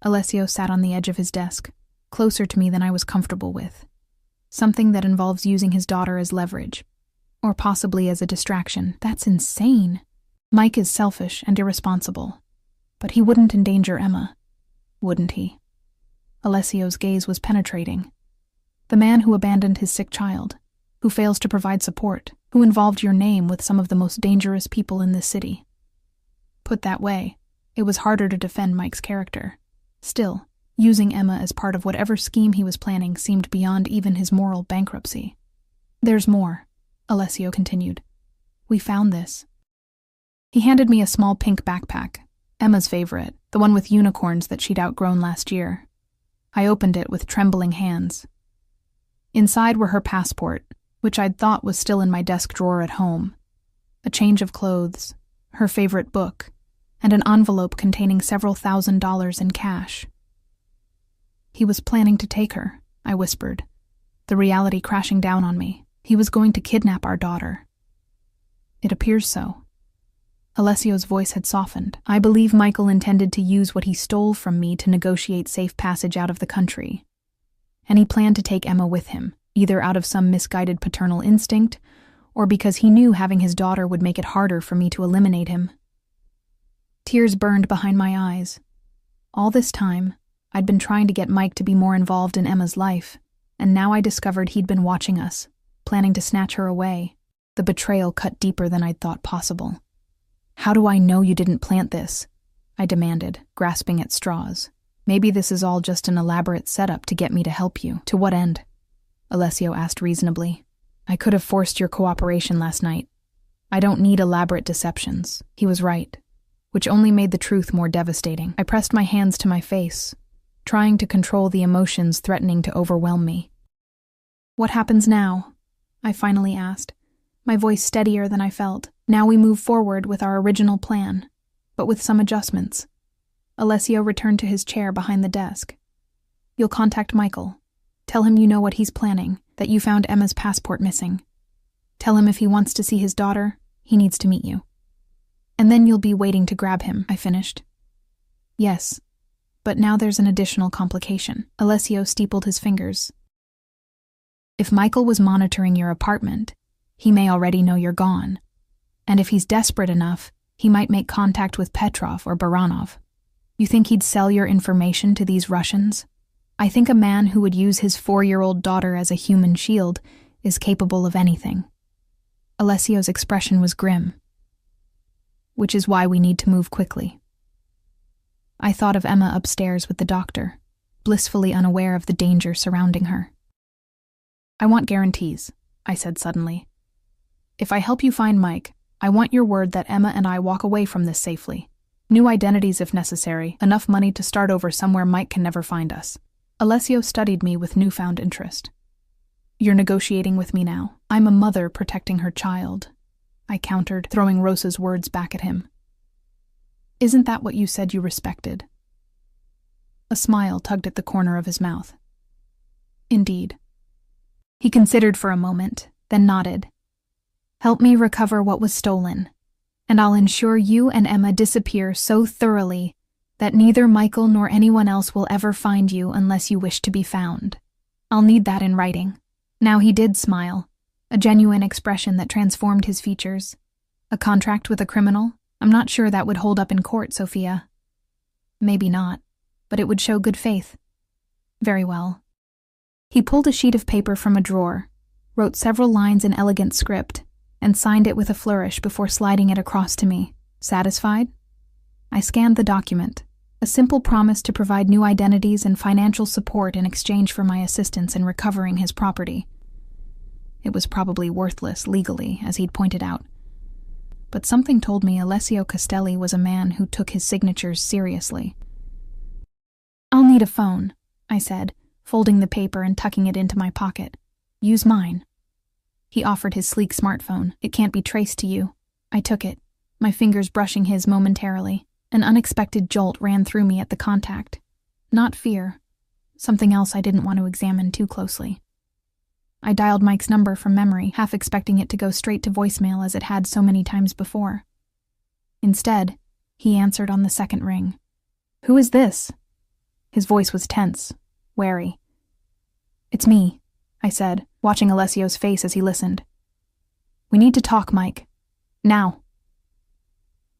Alessio sat on the edge of his desk, closer to me than I was comfortable with. Something that involves using his daughter as leverage. Or possibly as a distraction. That's insane. Mike is selfish and irresponsible. But he wouldn't endanger Emma, wouldn't he? Alessio's gaze was penetrating. The man who abandoned his sick child, who fails to provide support, who involved your name with some of the most dangerous people in this city. Put that way, it was harder to defend Mike's character. Still, using Emma as part of whatever scheme he was planning seemed beyond even his moral bankruptcy. There's more, Alessio continued. We found this. He handed me a small pink backpack, Emma's favorite, the one with unicorns that she'd outgrown last year. I opened it with trembling hands. Inside were her passport, which I'd thought was still in my desk drawer at home, a change of clothes, her favorite book, and an envelope containing several $1,000s in cash. He was planning to take her, I whispered, the reality crashing down on me. He was going to kidnap our daughter. It appears so. Alessio's voice had softened. I believe Michael intended to use what he stole from me to negotiate safe passage out of the country. And he planned to take Emma with him, either out of some misguided paternal instinct, or because he knew having his daughter would make it harder for me to eliminate him. Tears burned behind my eyes. All this time, I'd been trying to get Mike to be more involved in Emma's life, and now I discovered he'd been watching us, planning to snatch her away. The betrayal cut deeper than I'd thought possible. How do I know you didn't plant this? I demanded, grasping at straws. Maybe this is all just an elaborate setup to get me to help you. To what end? Alessio asked reasonably. I could have forced your cooperation last night. I don't need elaborate deceptions. He was right, which only made the truth more devastating. I pressed my hands to my face, trying to control the emotions threatening to overwhelm me. What happens now? I finally asked, my voice steadier than I felt. Now we move forward with our original plan, but with some adjustments. Alessio returned to his chair behind the desk. You'll contact Michael. Tell him you know what he's planning, that you found Emma's passport missing. Tell him if he wants to see his daughter, he needs to meet you. And then you'll be waiting to grab him, I finished. Yes, but now there's an additional complication. Alessio steepled his fingers. If Michael was monitoring your apartment, he may already know you're gone. And if he's desperate enough, he might make contact with Petrov or Baranov. You think he'd sell your information to these Russians? I think a man who would use his 4-year-old daughter as a human shield is capable of anything. Alessio's expression was grim. Which is why we need to move quickly. I thought of Emma upstairs with the doctor, blissfully unaware of the danger surrounding her. I want guarantees, I said suddenly. If I help you find Mike, I want your word that Emma and I walk away from this safely. New identities if necessary, enough money to start over somewhere Mike can never find us. Alessio studied me with newfound interest. You're negotiating with me now. I'm a mother protecting her child, I countered, throwing Rosa's words back at him. Isn't that what you said you respected? A smile tugged at the corner of his mouth. Indeed. He considered for a moment, then nodded. Help me recover what was stolen, and I'll ensure you and Emma disappear so thoroughly that neither Michael nor anyone else will ever find you unless you wish to be found. I'll need that in writing. Now he did smile, a genuine expression that transformed his features. A contract with a criminal? I'm not sure that would hold up in court, Sophia. Maybe not, but it would show good faith. Very well. He pulled a sheet of paper from a drawer, wrote several lines in elegant script, and signed it with a flourish before sliding it across to me. Satisfied? I scanned the document, a simple promise to provide new identities and financial support in exchange for my assistance in recovering his property. It was probably worthless legally, as he'd pointed out. But something told me Alessio Castelli was a man who took his signatures seriously. I'll need a phone, I said, folding the paper and tucking it into my pocket. Use mine. He offered his sleek smartphone. It can't be traced to you. I took it, my fingers brushing his momentarily. An unexpected jolt ran through me at the contact. Not fear. Something else I didn't want to examine too closely. I dialed Mike's number from memory, half expecting it to go straight to voicemail as it had so many times before. Instead, he answered on the second ring. Who is this? His voice was tense, wary. It's me, I said, watching Alessio's face as he listened. We need to talk, Mike. Now.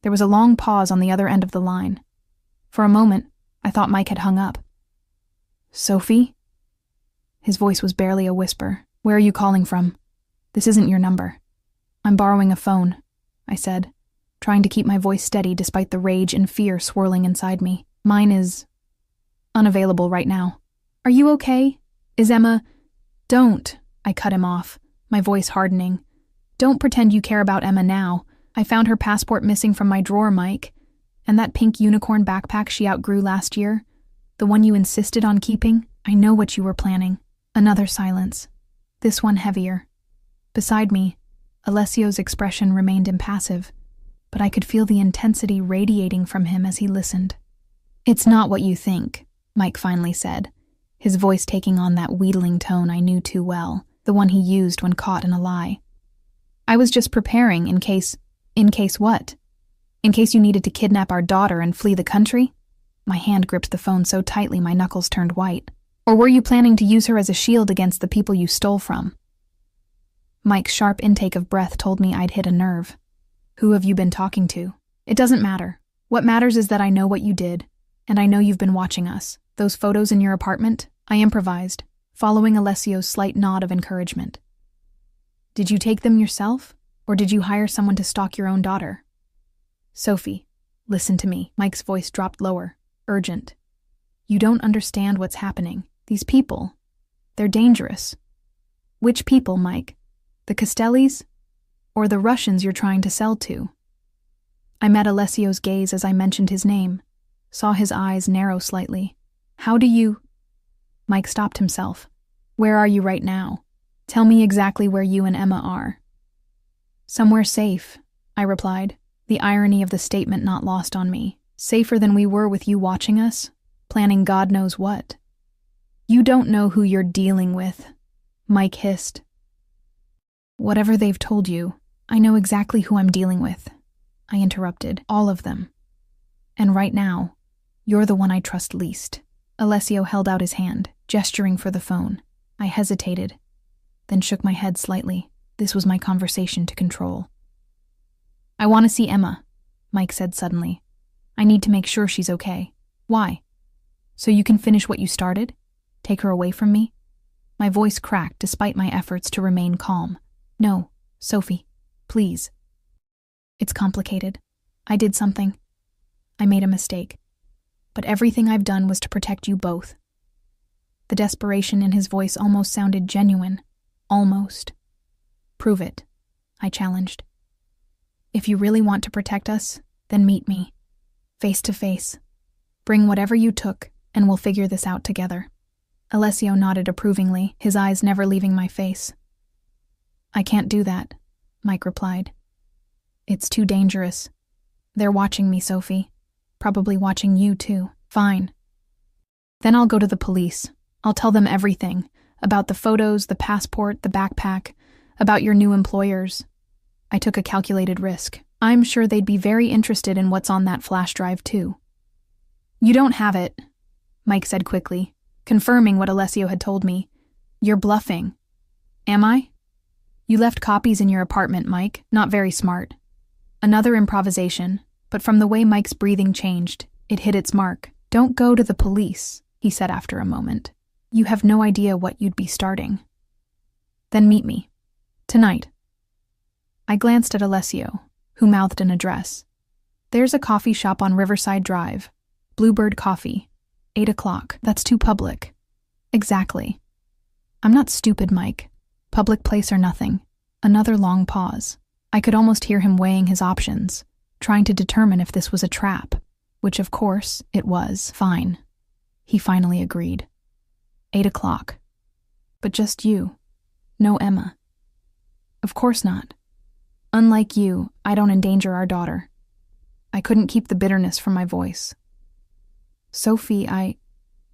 There was a long pause on the other end of the line. For a moment, I thought Mike had hung up. Sophie? His voice was barely a whisper. Where are you calling from? This isn't your number. I'm borrowing a phone, I said, trying to keep my voice steady despite the rage and fear swirling inside me. Mine is unavailable right now. Are you okay? Is Emma... Don't, I cut him off, my voice hardening. Don't pretend you care about Emma now. I found her passport missing from my drawer, Mike. And that pink unicorn backpack she outgrew last year, the one you insisted on keeping, I know what you were planning. Another silence. This one heavier. Beside me, Alessio's expression remained impassive, but I could feel the intensity radiating from him as he listened. It's not what you think, Mike finally said, his voice taking on that wheedling tone I knew too well, the one he used when caught in a lie. I was just preparing in case what? In case you needed to kidnap our daughter and flee the country? My hand gripped the phone so tightly my knuckles turned white. Or were you planning to use her as a shield against the people you stole from? Mike's sharp intake of breath told me I'd hit a nerve. Who have you been talking to? It doesn't matter. What matters is that I know what you did, and I know you've been watching us. Those photos in your apartment, I improvised, following Alessio's slight nod of encouragement. Did you take them yourself, or did you hire someone to stalk your own daughter? Sophie, listen to me. Mike's voice dropped lower, urgent. You don't understand what's happening. These people, they're dangerous. Which people, Mike? The Castellis? Or the Russians you're trying to sell to? I met Alessio's gaze as I mentioned his name, saw his eyes narrow slightly. How do you... Mike stopped himself. Where are you right now? Tell me exactly where you and Emma are. Somewhere safe, I replied, the irony of the statement not lost on me. Safer than we were with you watching us, planning God knows what. You don't know who you're dealing with, Mike hissed. Whatever they've told you, I know exactly who I'm dealing with, I interrupted, all of them. And right now, you're the one I trust least. Alessio held out his hand, gesturing for the phone. I hesitated. then shook my head slightly. This was my conversation to control. "I want to see Emma," Mike said suddenly. "I need to make sure she's okay." "Why? So you can finish what you started? Take her away from me?" My voice cracked despite my efforts to remain calm. "No, Sophie, please. It's complicated. I did something. I made a mistake. But everything I've done was to protect you both." The desperation in his voice almost sounded genuine. Almost. "Prove it," I challenged. "If you really want to protect us, then meet me. Face to face. Bring whatever you took, and we'll figure this out together." Alessio nodded approvingly, his eyes never leaving my face. "I can't do that," Mike replied. "It's too dangerous. They're watching me, Sophie. Probably watching you, too." "Fine. Then I'll go to the police. I'll tell them everything. About the photos, the passport, the backpack. About your new employers." I took a calculated risk. I'm sure they'd be very interested in what's on that flash drive, too. "You don't have it," Mike said quickly, confirming what Alessio had told me. "You're bluffing." "Am I?" "You left copies in your apartment, Mike. Not very smart." Another improvisation, but from the way Mike's breathing changed, it hit its mark. "Don't go to the police," he said after a moment. "You have no idea what you'd be starting." "Then meet me. Tonight." I glanced at Alessio, who mouthed an address. "There's a coffee shop on Riverside Drive. Bluebird Coffee. 8 o'clock. That's too public." "Exactly." "I'm not stupid, Mike. Public place or nothing." Another long pause. I could almost hear him weighing his options, trying to determine if this was a trap, which of course it was. "Fine," he finally agreed. 8 o'clock. But just you. No Emma. "Of course not. Unlike you, I don't endanger our daughter." I couldn't keep the bitterness from my voice. "Sophie,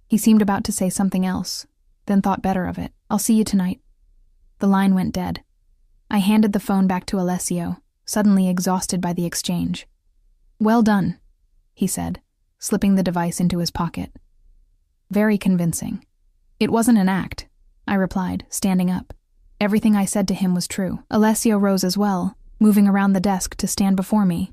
He seemed about to say something else, then thought better of it. "I'll see you tonight." The line went dead. I handed the phone back to Alessio, suddenly exhausted by the exchange. "Well done," he said, slipping the device into his pocket. "Very convincing." "It wasn't an act," I replied, standing up. Everything I said to him was true. Alessio rose as well, moving around the desk to stand before me.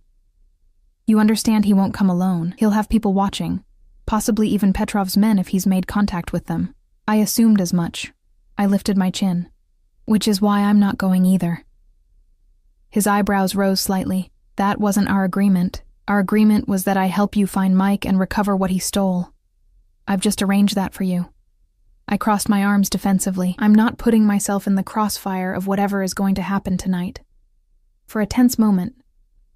"You understand he won't come alone. He'll have people watching, possibly even Petrov's men if he's made contact with them." I assumed as much. I lifted my chin. "Which is why I'm not going either." His eyebrows rose slightly. "That wasn't our agreement. Our agreement was that I help you find Mike and recover what he stole. I've just arranged that for you." I crossed my arms defensively. I'm not putting myself in the crossfire of whatever is going to happen tonight. For a tense moment,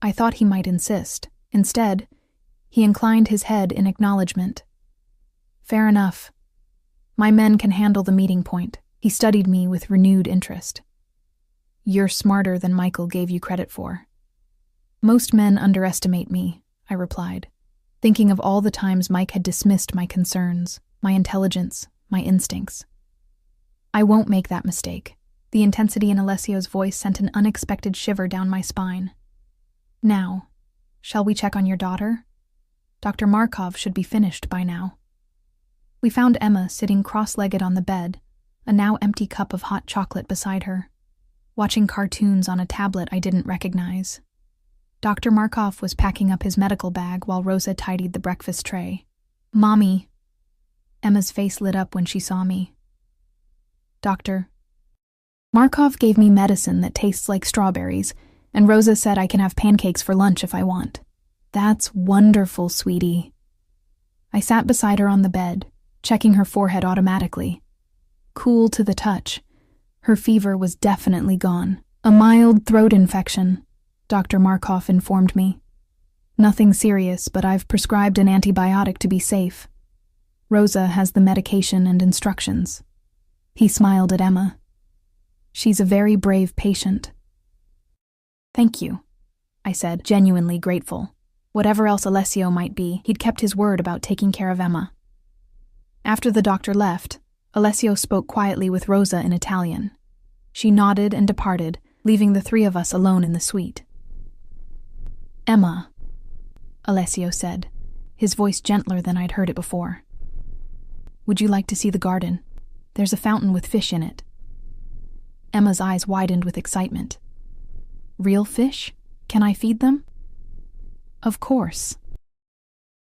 I thought he might insist. Instead, he inclined his head in acknowledgement. "Fair enough. My men can handle the meeting point." He studied me with renewed interest. "You're smarter than Michael gave you credit for." "Most men underestimate me," I replied, thinking of all the times Mike had dismissed my concerns, my intelligence, my instincts. "I won't make that mistake." The intensity in Alessio's voice sent an unexpected shiver down my spine. "Now, shall we check on your daughter? Dr. Markov should be finished by now." We found Emma sitting cross-legged on the bed, a now empty cup of hot chocolate beside her, watching cartoons on a tablet I didn't recognize. Dr. Markov was packing up his medical bag while Rosa tidied the breakfast tray. "Mommy." Emma's face lit up when she saw me. "Doctor." "Markov gave me medicine that tastes like strawberries, and Rosa said I can have pancakes for lunch if I want." "That's wonderful, sweetie." I sat beside her on the bed, checking her forehead automatically. Cool to the touch. Her fever was definitely gone. "A mild throat infection," Dr. Markov informed me. "Nothing serious, but I've prescribed an antibiotic to be safe. Rosa has the medication and instructions." He smiled at Emma. "She's a very brave patient." "Thank you," I said, genuinely grateful. Whatever else Alessio might be, he'd kept his word about taking care of Emma. After the doctor left, Alessio spoke quietly with Rosa in Italian. She nodded and departed, leaving the three of us alone in the suite. "Emma," Alessio said, his voice gentler than I'd heard it before. "Would you like to see the garden? There's a fountain with fish in it." Emma's eyes widened with excitement. Real fish? Can I feed them? Of course.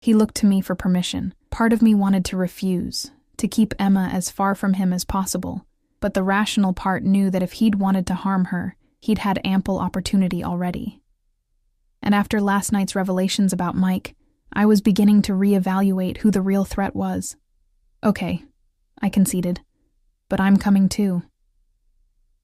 He looked to me for permission. Part of me wanted to refuse, to keep Emma as far from him as possible, but the rational part knew that if he'd wanted to harm her, he'd had ample opportunity already. And after last night's revelations about Mike, I was beginning to reevaluate who the real threat was. Okay, I conceded, but I'm coming too.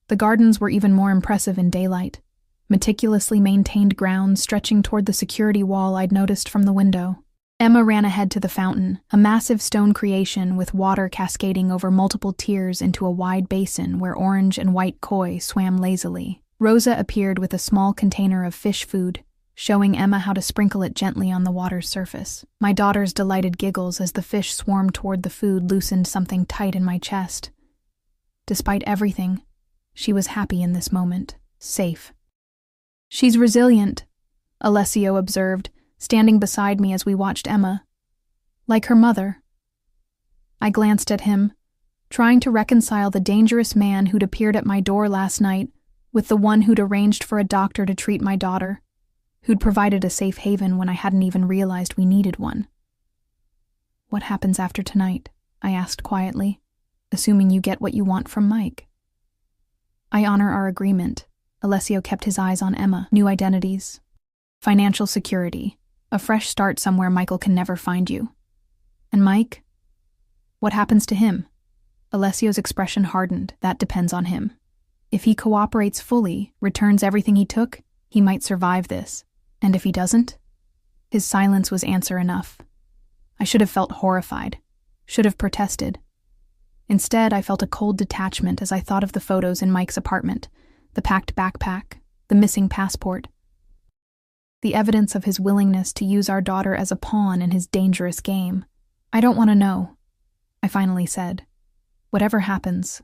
The gardens were even more impressive in daylight, meticulously maintained grounds stretching toward the security wall I'd noticed from the window. Emma ran ahead to the fountain, a massive stone creation with water cascading over multiple tiers into a wide basin where orange and white koi swam lazily. Rosa appeared with a small container of fish food, showing Emma how to sprinkle it gently on the water's surface. My daughter's delighted giggles as the fish swarmed toward the food loosened something tight in my chest. Despite everything, she was happy in this moment, safe. She's resilient, Alessio observed, standing beside me as we watched Emma. Like her mother. I glanced at him, trying to reconcile the dangerous man who'd appeared at my door last night with the one who'd arranged for a doctor to treat my daughter, who'd provided a safe haven when I hadn't even realized we needed one. What happens after tonight? I asked quietly, assuming you get what you want from Mike. I honor our agreement. Alessio kept his eyes on Emma. New identities. Financial security. A fresh start somewhere Michael can never find you. And Mike? What happens to him? Alessio's expression hardened. That depends on him. If he cooperates fully, returns everything he took, he might survive this. And if he doesn't? His silence was answer enough. I should have felt horrified. Should have protested. Instead, I felt a cold detachment as I thought of the photos in Mike's apartment, the packed backpack, the missing passport. The evidence of his willingness to use our daughter as a pawn in his dangerous game. I don't want to know, I finally said. Whatever happens,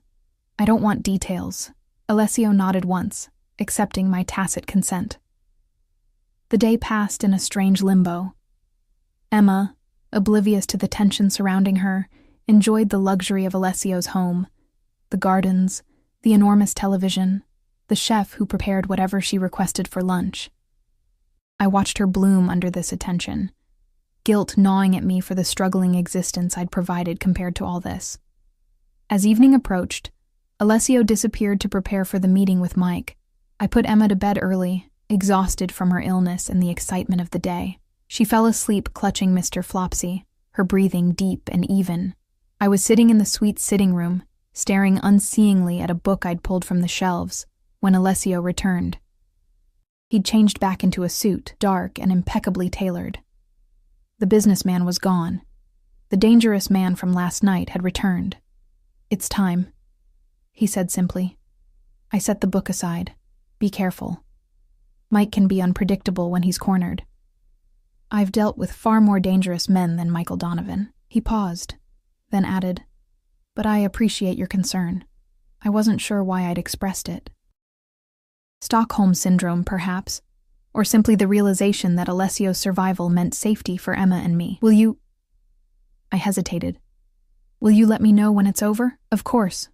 I don't want details. Alessio nodded once, accepting my tacit consent. The day passed in a strange limbo. Emma, oblivious to the tension surrounding her, enjoyed the luxury of Alessio's home, the gardens, the enormous television, the chef who prepared whatever she requested for lunch. I watched her bloom under this attention, guilt gnawing at me for the struggling existence I'd provided compared to all this. As evening approached, Alessio disappeared to prepare for the meeting with Mike. I put Emma to bed early, exhausted from her illness and the excitement of the day. She fell asleep clutching Mr. Flopsy, her breathing deep and even. I was sitting in the suite sitting room, staring unseeingly at a book I'd pulled from the shelves, when Alessio returned. He'd changed back into a suit, dark and impeccably tailored. The businessman was gone. The dangerous man from last night had returned. It's time, he said simply. I set the book aside. Be careful. Mike can be unpredictable when he's cornered. I've dealt with far more dangerous men than Michael Donovan. He paused, then added, but I appreciate your concern. I wasn't sure why I'd expressed it. Stockholm Syndrome, perhaps, or simply the realization that Alessio's survival meant safety for Emma and me. Will you... I hesitated. Will you let me know when it's over? Of course.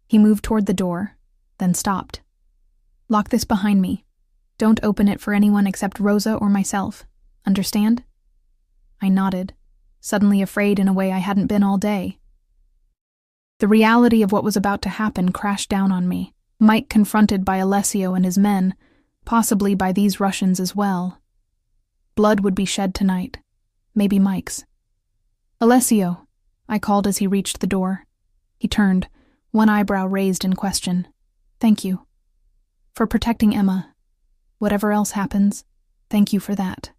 He moved toward the door, then stopped. Lock this behind me. Don't open it for anyone except Rosa or myself. Understand? I nodded, suddenly afraid in a way I hadn't been all day. The reality of what was about to happen crashed down on me. Mike confronted by Alessio and his men, possibly by these Russians as well. Blood would be shed tonight, maybe Mike's. Alessio, I called as he reached the door. He turned, one eyebrow raised in question. Thank you. For protecting Emma. Whatever else happens, thank you for that.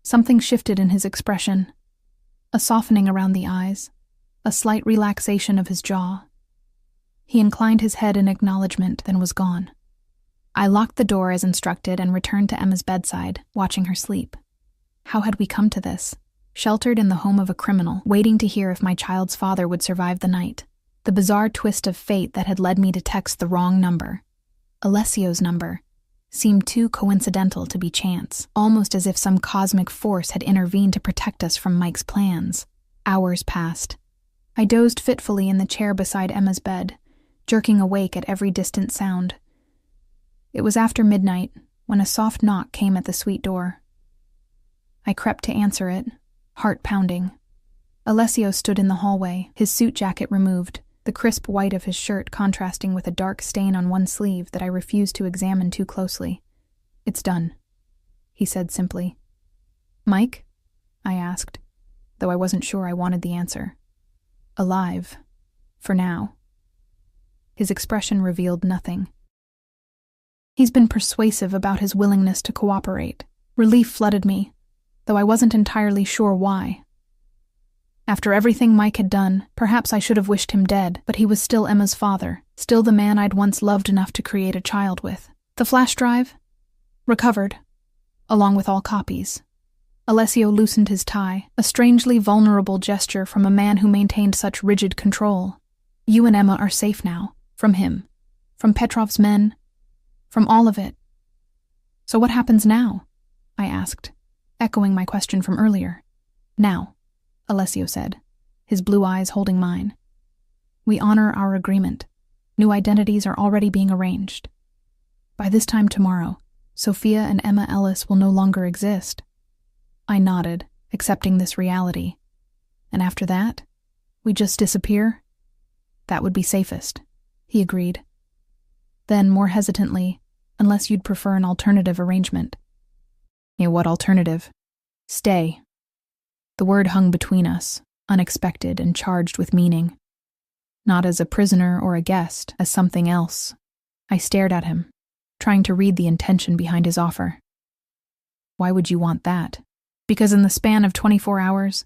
Something shifted in his expression. A softening around the eyes, a slight relaxation of his jaw. He inclined his head in acknowledgement, then was gone. I locked the door as instructed and returned to Emma's bedside, watching her sleep. How had we come to this? Sheltered in the home of a criminal, waiting to hear if my child's father would survive the night. The bizarre twist of fate that had led me to text the wrong number. Alessio's number seemed too coincidental to be chance, almost as if some cosmic force had intervened to protect us from Mike's plans. Hours passed. I dozed fitfully in the chair beside Emma's bed, jerking awake at every distant sound. It was after midnight when a soft knock came at the suite door. I crept to answer it, heart pounding. Alessio stood in the hallway, his suit jacket removed, the crisp white of his shirt contrasting with a dark stain on one sleeve that I refused to examine too closely. "It's done," he said simply. "Mike?" I asked, though I wasn't sure I wanted the answer. "Alive. For now." His expression revealed nothing. He's been persuasive about his willingness to cooperate. Relief flooded me, though I wasn't entirely sure why. After everything Mike had done, perhaps I should have wished him dead, but he was still Emma's father, still the man I'd once loved enough to create a child with. The flash drive? Recovered, along with all copies. Alessio loosened his tie, a strangely vulnerable gesture from a man who maintained such rigid control. "You and Emma are safe now, from him, from Petrov's men, from all of it." "So what happens now?" I asked, echoing my question from earlier. "Now," Alessio said, his blue eyes holding mine. "We honor our agreement. New identities are already being arranged. By this time tomorrow, Sophia and Emma Ellis will no longer exist." I nodded, accepting this reality. "And after that, we just disappear?" "That would be safest," he agreed. Then, more hesitantly, "Unless you'd prefer an alternative arrangement." "Yeah, what alternative?" "Stay." The word hung between us, unexpected and charged with meaning. Not as a prisoner or a guest, as something else. I stared at him, trying to read the intention behind his offer. "Why would you want that?" "Because in the span of 24 hours,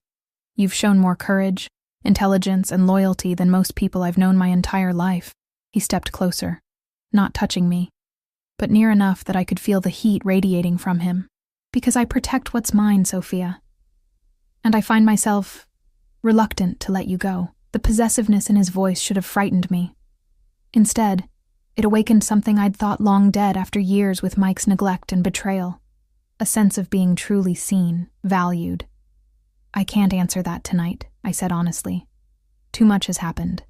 you've shown more courage, intelligence, and loyalty than most people I've known my entire life." He stepped closer, not touching me, but near enough that I could feel the heat radiating from him. "Because I protect what's mine, Sophia. And I find myself reluctant to let you go." The possessiveness in his voice should have frightened me. Instead, it awakened something I'd thought long dead after years with Mike's neglect and betrayal. A sense of being truly seen, valued. "I can't answer that tonight," I said honestly. "Too much has happened.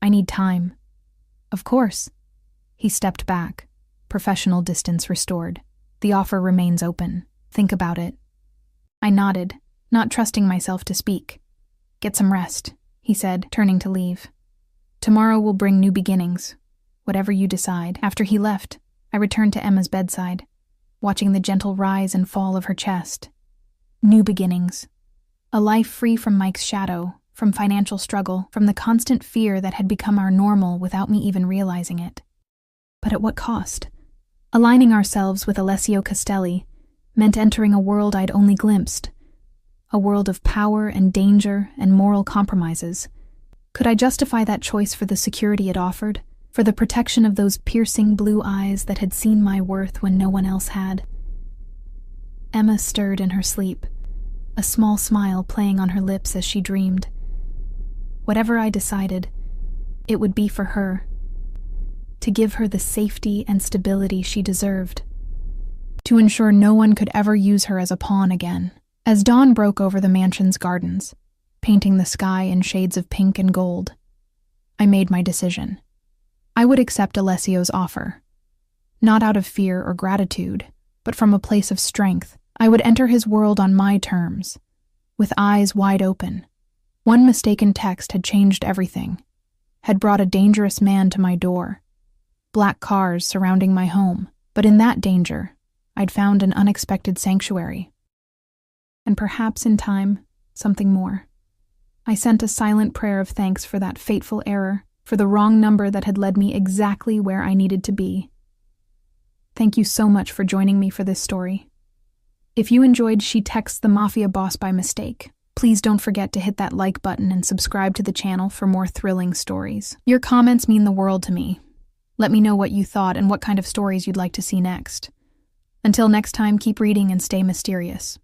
I need time." "Of course." He stepped back, professional distance restored. "The offer remains open. Think about it." I nodded, not trusting myself to speak. "Get some rest," he said, turning to leave. "Tomorrow will bring new beginnings. Whatever you decide." After he left, I returned to Emma's bedside, watching the gentle rise and fall of her chest. New beginnings. A life free from Mike's shadow, from financial struggle, from the constant fear that had become our normal without me even realizing it. But at what cost? Aligning ourselves with Alessio Castelli meant entering a world I'd only glimpsed. A world of power and danger and moral compromises. Could I justify that choice for the security it offered? For the protection of those piercing blue eyes that had seen my worth when no one else had? Emma stirred in her sleep, a small smile playing on her lips as she dreamed. Whatever I decided, it would be for her. To give her the safety and stability she deserved. To ensure no one could ever use her as a pawn again. As dawn broke over the mansion's gardens, painting the sky in shades of pink and gold, I made my decision. I would accept Alessio's offer. Not out of fear or gratitude, but from a place of strength. I would enter his world on my terms, with eyes wide open. One mistaken text had changed everything, had brought a dangerous man to my door. Black cars surrounding my home, but in that danger, I'd found an unexpected sanctuary. And perhaps in time, something more. I sent a silent prayer of thanks for that fateful error, for the wrong number that had led me exactly where I needed to be. Thank you so much for joining me for this story. If you enjoyed She Texts the Mafia Boss by Mistake, please don't forget to hit that like button and subscribe to the channel for more thrilling stories. Your comments mean the world to me. Let me know what you thought and what kind of stories you'd like to see next. Until next time, keep reading and stay mysterious.